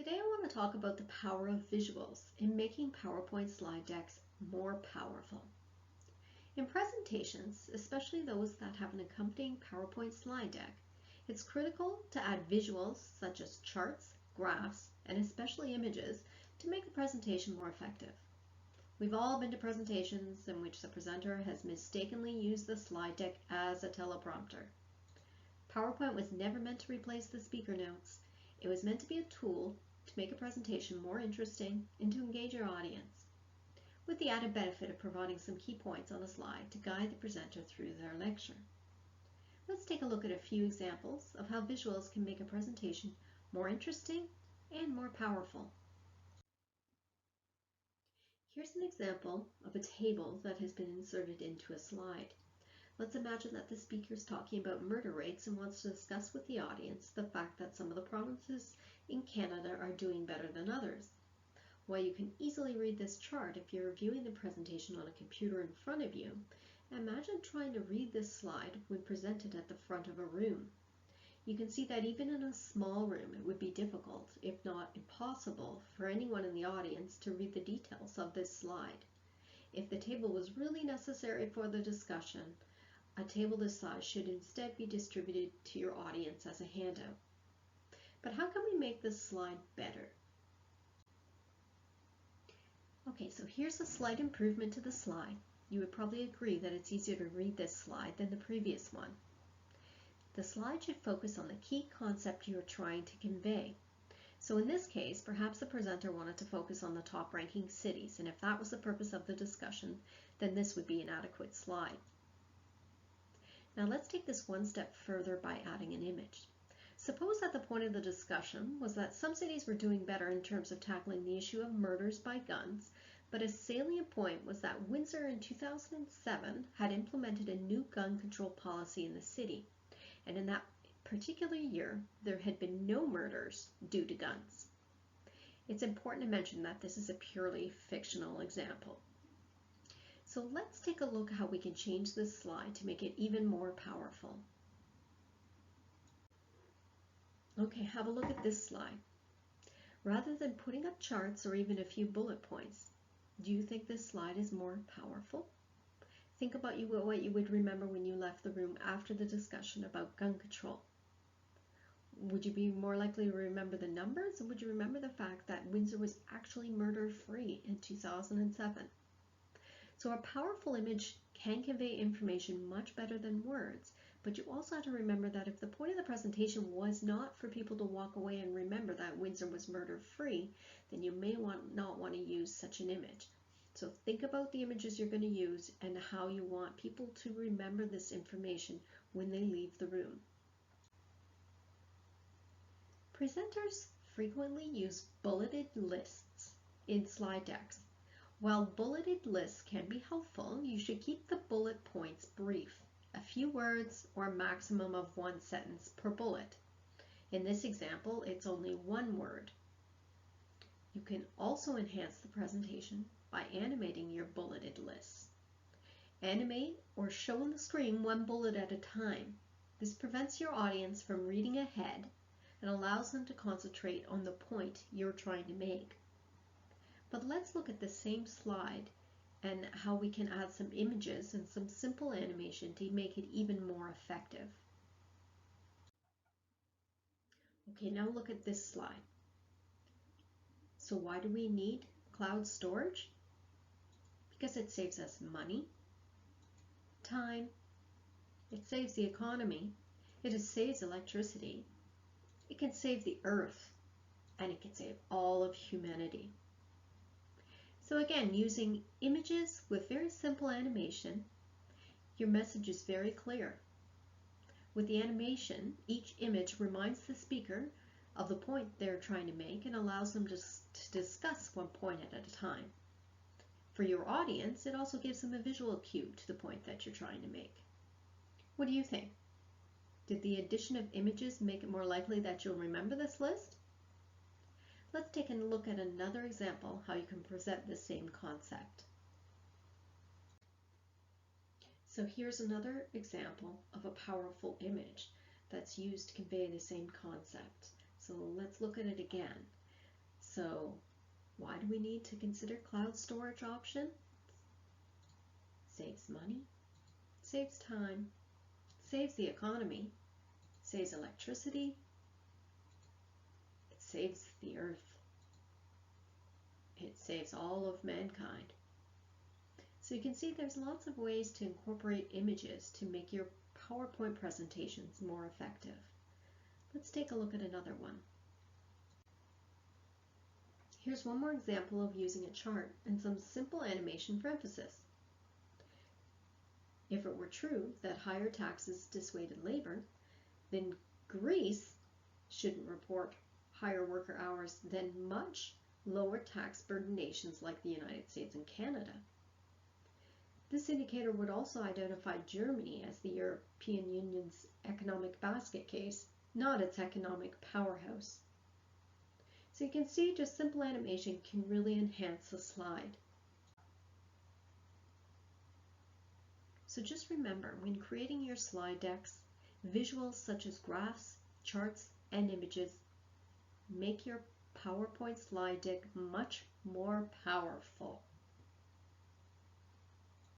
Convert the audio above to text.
Today I want to talk about the power of visuals in making PowerPoint slide decks more powerful. In presentations, especially those that have an accompanying PowerPoint slide deck, it's critical to add visuals such as charts, graphs, and especially images to make the presentation more effective. We've all been to presentations in which the presenter has mistakenly used the slide deck as a teleprompter. PowerPoint was never meant to replace the speaker notes. It was meant to be a tool to make a presentation more interesting and to engage your audience, with the added benefit of providing some key points on a slide to guide the presenter through their lecture. Let's take a look at a few examples of how visuals can make a presentation more interesting and more powerful. Here's an example of a table that has been inserted into a slide. Let's imagine that the speaker is talking about murder rates and wants to discuss with the audience the fact that some of the provinces in Canada are doing better than others. While you can easily read this chart if you're viewing the presentation on a computer in front of you, imagine trying to read this slide when presented at the front of a room. You can see that even in a small room it would be difficult, if not impossible, for anyone in the audience to read the details of this slide. If the table was really necessary for the discussion, a table this size should instead be distributed to your audience as a handout. But how can we make this slide better? Okay, so here's a slight improvement to the slide. You would probably agree that it's easier to read this slide than the previous one. The slide should focus on the key concept you're trying to convey. So in this case, perhaps the presenter wanted to focus on the top ranking cities, and if that was the purpose of the discussion, then this would be an adequate slide. Now let's take this one step further by adding an image. Suppose that the point of the discussion was that some cities were doing better in terms of tackling the issue of murders by guns, but a salient point was that Windsor in 2007 had implemented a new gun control policy in the city, and in that particular year there had been no murders due to guns. It's important to mention that this is a purely fictional example. So let's take a look at how we can change this slide to make it even more powerful. Okay, have a look at this slide. Rather than putting up charts or even a few bullet points, do you think this slide is more powerful? Think about what you would remember when you left the room after the discussion about gun control. Would you be more likely to remember the numbers, or would you remember the fact that Windsor was actually murder-free in 2007? So a powerful image can convey information much better than words, but you also have to remember that if the point of the presentation was not for people to walk away and remember that Windsor was murder-free, then you may not want to use such an image. So think about the images you're going to use and how you want people to remember this information when they leave the room. Presenters frequently use bulleted lists in slide decks. While bulleted lists can be helpful, you should keep the bullet points brief, a few words or a maximum of one sentence per bullet. In this example, it's only one word. You can also enhance the presentation by animating your bulleted lists. Animate or show on the screen one bullet at a time. This prevents your audience from reading ahead and allows them to concentrate on the point you're trying to make. But let's look at the same slide and how we can add some images and some simple animation to make it even more effective. Okay, now look at this slide. So why do we need cloud storage? Because it saves us money, time, it saves the economy, it saves electricity, it can save the earth, and it can save all of humanity. So again, using images with very simple animation, your message is very clear. With the animation, each image reminds the speaker of the point they're trying to make and allows them to discuss one point at a time. For your audience, it also gives them a visual cue to the point that you're trying to make. What do you think? Did the addition of images make it more likely that you'll remember this list? Let's take a look at another example how you can present the same concept. So here's another example of a powerful image that's used to convey the same concept. So let's look at it again. So why do we need to consider cloud storage option? Saves money, saves time, saves the economy, saves electricity, it saves the earth, it saves all of mankind. So you can see there's lots of ways to incorporate images to make your PowerPoint presentations more effective. Let's take a look at another one. Here's one more example of using a chart and some simple animation for emphasis. If it were true that higher taxes dissuaded labor, then Greece shouldn't report higher worker hours than much lower tax burden nations like the United States and Canada. This indicator would also identify Germany as the European Union's economic basket case, not its economic powerhouse. So you can see just simple animation can really enhance the slide. So just remember, when creating your slide decks, visuals such as graphs, charts, and images make your PowerPoint slide deck much more powerful.